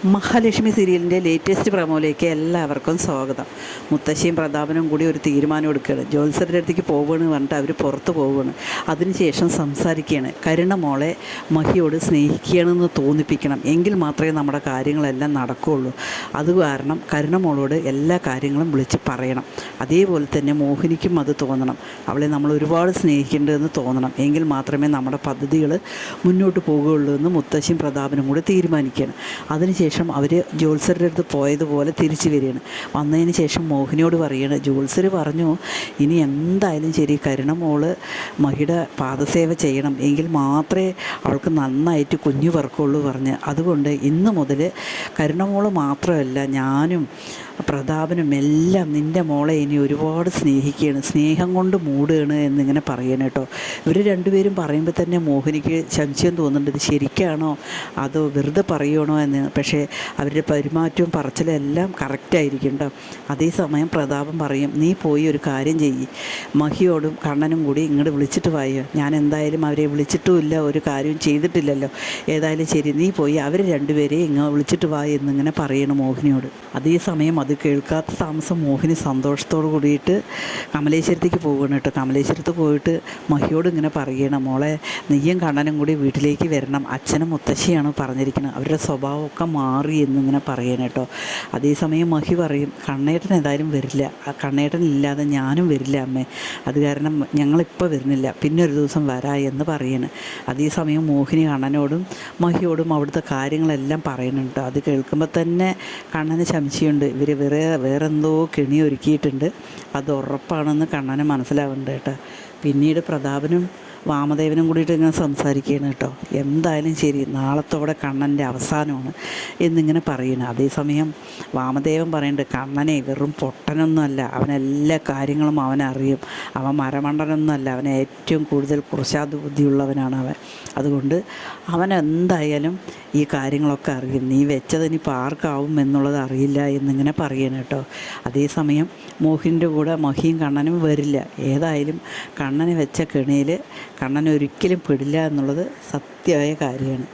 മഹാലക്ഷ്മി സീരിയലിൻ്റെ ലേറ്റസ്റ്റ് പ്രമോയിലേക്ക് എല്ലാവർക്കും സ്വാഗതം. മുത്തശ്ശിയും പ്രതാപനും കൂടി ഒരു തീരുമാനം എടുക്കുകയാണ്. ജ്യോത്സ്യരുടെ അടുത്തേക്ക് പോവുകയെന്ന് പറഞ്ഞിട്ട് അവർ പുറത്ത് പോവുകയാണ്. അതിനുശേഷം സംസാരിക്കുകയാണ്. കരുണ മോളെ മഹിയോട് സ്നേഹിക്കുകയാണെന്ന് തോന്നിപ്പിക്കണം, എങ്കിൽ മാത്രമേ നമ്മുടെ കാര്യങ്ങളെല്ലാം നടക്കുകയുള്ളൂ. അത് കാരണം കരുണ മോളോട് എല്ലാ കാര്യങ്ങളും വിളിച്ച് പറയണം. അതേപോലെ തന്നെ മോഹിനിക്കും അത് തോന്നണം. അവളെ നമ്മൾ ഒരുപാട് സ്നേഹിക്കേണ്ടതെന്ന് തോന്നണം, എങ്കിൽ മാത്രമേ നമ്മുടെ പദ്ധതികൾ മുന്നോട്ട് പോകുകയുള്ളൂ എന്ന് മുത്തശ്ശിയും പ്രതാപനും കൂടി തീരുമാനിക്കുകയാണ്. അതിനുശേഷം അവർ ജ്യോത്സ്യരുടെ അടുത്ത് പോയതുപോലെ തിരിച്ചു വരികയാണ്. വന്നതിന് ശേഷം മോഹിനിയോട് പറയുകയാണ്, ജ്യോത്സ്യർ പറഞ്ഞു ഇനി എന്തായാലും ശരി കരുണമോള് മഹിയുടെ പാദസേവ ചെയ്യണം, എങ്കിൽ മാത്രമേ അവൾക്ക് നന്നായിട്ട് കുഞ്ഞു പറക്കുള്ളൂ പറഞ്ഞ്. അതുകൊണ്ട് ഇന്ന് മുതൽ കരുണമോള് മാത്രമല്ല ഞാനും പ്രതാപനും എല്ലാം നിൻ്റെ മോളെ ഇനി ഒരുപാട് സ്നേഹിക്കുകയാണ്, സ്നേഹം കൊണ്ട് മൂടുകയാണ് എന്നിങ്ങനെ പറയണം കേട്ടോ. ഇവർ രണ്ടുപേരും പറയുമ്പോൾ തന്നെ മോഹിനിക്ക് സംശയം തോന്നുന്നുണ്ട്, ഇത് ശരിക്കാണോ അതോ വെറുതെ പറയണോ എന്ന്. പക്ഷേ അവരുടെ പെരുമാറ്റവും പറച്ചിലും എല്ലാം കറക്റ്റായിരിക്കും കേട്ടോ. അതേസമയം പ്രതാപം പറയും, നീ പോയി ഒരു കാര്യം ചെയ്യ്, മഹിയോടും കണ്ണനും കൂടി ഇങ്ങോട്ട് വിളിച്ചിട്ട് വായോ. ഞാൻ എന്തായാലും അവരെ വിളിച്ചിട്ടുമില്ല, ഒരു കാര്യവും ചെയ്തിട്ടില്ലല്ലോ. ഏതായാലും ശരി, നീ പോയി അവർ രണ്ടുപേരെയും ഇങ്ങനെ വിളിച്ചിട്ട് വാ എന്നിങ്ങനെ പറയണം മോഹിനിയോട്. അതേസമയം അത് കേൾക്കാത്ത താമസം മോഹിനി സന്തോഷത്തോട് കൂടിയിട്ട് കമലേശ്വരത്തേക്ക് പോവുകയാണ് കേട്ടോ. കമലേശ്വരത്ത് പോയിട്ട് മഹിയോട് ഇങ്ങനെ പറയണം, മോളെ നീയും കണ്ണനും കൂടി വീട്ടിലേക്ക് വരണം, അച്ഛനും മുത്തശ്ശിയാണ് പറഞ്ഞിരിക്കുന്നത്, അവരുടെ സ്വഭാവമൊക്കെ മാറി എന്നിങ്ങനെ പറയണം കേട്ടോ. അതേസമയം മഹി പറയും, കണ്ണേട്ടൻ ഏതായാലും വരില്ല, ആ കണ്ണേട്ടൻ ഇല്ലാതെ ഞാനും വരില്ല അമ്മേ, അത് കാരണം ഞങ്ങളിപ്പോൾ വരുന്നില്ല, പിന്നെ ഒരു ദിവസം വരാ എന്ന് പറയണ്. അതേസമയം മോഹിനി കണ്ണനോടും മഹിയോടും അവിടുത്തെ കാര്യങ്ങളെല്ലാം പറയുന്നുണ്ട്. അത് കേൾക്കുമ്പോൾ തന്നെ കണ്ണന് സംശയമുണ്ട്, ഇവർ വേറെന്തോ കെണി ഒരുക്കിയിട്ടുണ്ട്, അത് ഉറപ്പാണെന്ന് കണ്ണന് മനസ്സിലാവുന്നുണ്ട് കേട്ടോ. പിന്നീട് പ്രതാപനും വാമദേവനും കൂടിയിട്ട് ഇങ്ങനെ സംസാരിക്കുകയാണ് കേട്ടോ. എന്തായാലും ശരി, നാളത്തോടെ കണ്ണൻ്റെ അവസാനമാണ് എന്നിങ്ങനെ പറയുന്നത്. അതേസമയം വാമദേവൻ പറയുന്നുണ്ട്, കണ്ണനെ വെറും പൊട്ടനൊന്നുമല്ല, അവനെല്ലാ കാര്യങ്ങളും അവനറിയും, അവൻ മരമണ്ടനൊന്നുമല്ല, അവൻ ഏറ്റവും കൂടുതൽ കുർശാദ് ബുദ്ധിയുള്ളവനാണ് അവൻ. അതുകൊണ്ട് അവൻ എന്തായാലും ഈ കാര്യങ്ങളൊക്കെ അറിയും, നീ വെച്ചതിനിപ്പോൾ ആർക്കാവും എന്നുള്ളത് അറിയില്ല എന്നിങ്ങനെ പറയണം കേട്ടോ. അതേസമയം മോഹിൻ്റെ കൂടെ മഹിയും കണ്ണനും വരില്ല. ഏതായാലും കണ്ണന് വെച്ച കെണിയിൽ കണ്ണൻ ഒരിക്കലും പെടില്ല എന്നുള്ളത് സത്യമായ കാര്യമാണ്.